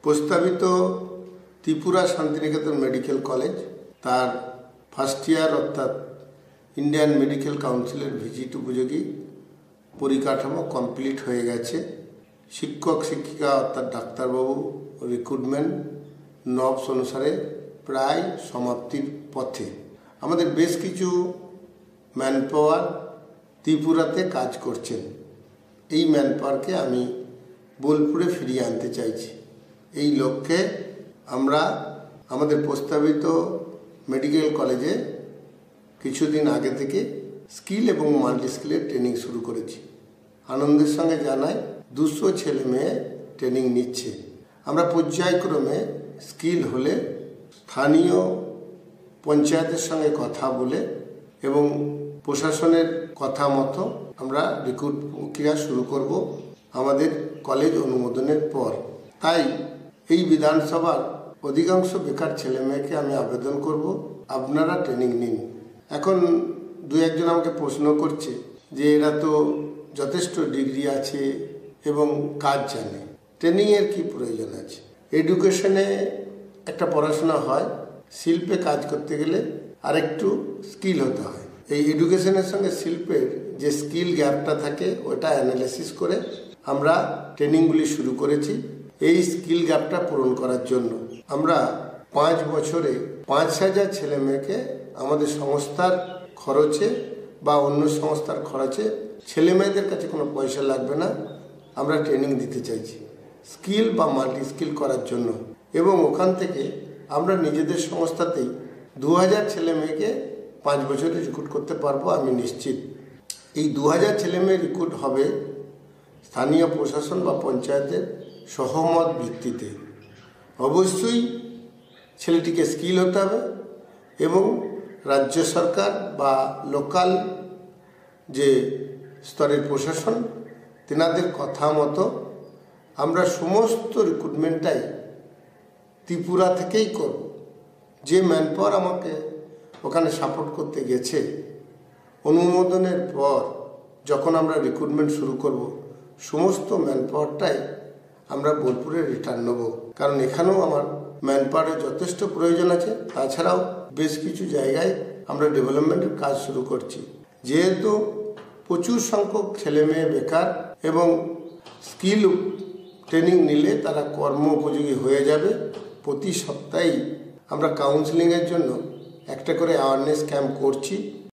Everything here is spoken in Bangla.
প্রস্তাবিত ত্রিপুরা শান্তিনিকেতন মেডিকেল কলেজ তার ফার্স্ট ইয়ার অর্থাৎ ইন্ডিয়ান মেডিকেল কাউন্সিলের ভিজিট উপযোগী পরিকাঠামো কমপ্লিট হয়ে গেছে। শিক্ষক শিক্ষিকা অর্থাৎ ডাক্তারবাবু রিক্রুটমেন্ট নবস অনুসারে প্রায় সমাপ্তির পথে। আমাদের বেশ কিছু ম্যানপাওয়ার ত্রিপুরাতে কাজ করছেন। এই ম্যানপাওয়ারকে আমি বোলপুরে ফিরিয়ে আনতে চাইছি। এই লক্ষ্যে আমরা আমাদের প্রস্তাবিত মেডিকেল কলেজে কিছুদিন আগে থেকে স্কিল এবং মাল্টি স্কিলের ট্রেনিং শুরু করেছি। আনন্দের সঙ্গে জানাই 200 ছেলে মেয়ে ট্রেনিং নিচ্ছে। আমরা পর্যায়ক্রমে স্কিল হলে স্থানীয় পঞ্চায়েতের সঙ্গে কথা বলে এবং প্রশাসনের কথা মতো আমরা রিক্রুট প্রক্রিয়া শুরু করব আমাদের কলেজ অনুমোদনের পর। তাই এই বিধানসভার অধিকাংশ বেকার ছেলে মেয়েকে আমি আবেদন করব, আপনারা ট্রেনিং নিন। এখন দু একজন আমাকে প্রশ্ন করছে যে এরা তো যথেষ্ট ডিগ্রি আছে এবং কাজ জানে, ট্রেনিংয়ের কি প্রয়োজন আছে? এডুকেশনে একটা পড়াশোনা হয়, শিল্পে কাজ করতে গেলে আরেকটু স্কিল হতে হয়। এই এডুকেশনের সঙ্গে শিল্পের যে স্কিল গ্যাপটা থাকে ওটা অ্যানালাইসিস করে আমরা ট্রেনিংগুলি শুরু করেছি। এই স্কিল গ্যাপটা পূরণ করার জন্য আমরা 5 বছরে 5000 ছেলে মেয়েকে আমাদের সংস্থার খরচে বা অন্য সংস্থার খরচে, ছেলে মেয়েদের কাছে কোনো পয়সা লাগবে না, আমরা ট্রেনিং দিতে চাইছি স্কিল বা মাল্টি স্কিল করার জন্য। এবং ওখান থেকে আমরা নিজেদের সংস্থাতেই 2000 ছেলে মেয়েকে 5 বছরে রিক্রুট করতে পারবো, আমি নিশ্চিত। এই 2000 ছেলে মেয়ে রিক্রুট হবে স্থানীয় প্রশাসন বা পঞ্চায়েতের সহমত ভিত্তিতে। অবশ্যই ছেলেটিকে স্কিল হতে হবে এবং রাজ্য সরকার বা লোকাল যে স্তরের প্রশাসন তেনাদের কথা মতো আমরা সমস্ত রিক্রুটমেন্টটাই ত্রিপুরা থেকেই করব। যে ম্যানপাওয়ার আমাকে ওখানে সাপোর্ট করতে গেছে, অনুমোদনের পর যখন আমরা রিক্রুটমেন্ট শুরু করব, সমস্ত ম্যানপাওয়ারটাই আমরা বোলপুরে রিটার্ন নেব। কারণ এখানেও আমার ম্যানপাওয়ারের যথেষ্ট প্রয়োজন আছে। তাছাড়াও বেশ কিছু জায়গায় আমরা ডেভেলপমেন্টের কাজ শুরু করছি। যেহেতু প্রচুর সংখ্যক ছেলে মেয়ে বেকার এবং স্কিল ট্রেনিং নিলে তারা কর্ম উপযোগী হয়ে যাবে, প্রতি সপ্তাহেই আমরা কাউন্সেলিংয়ের জন্য একটা করে অ্যাওয়ারনেস ক্যাম্প করছি।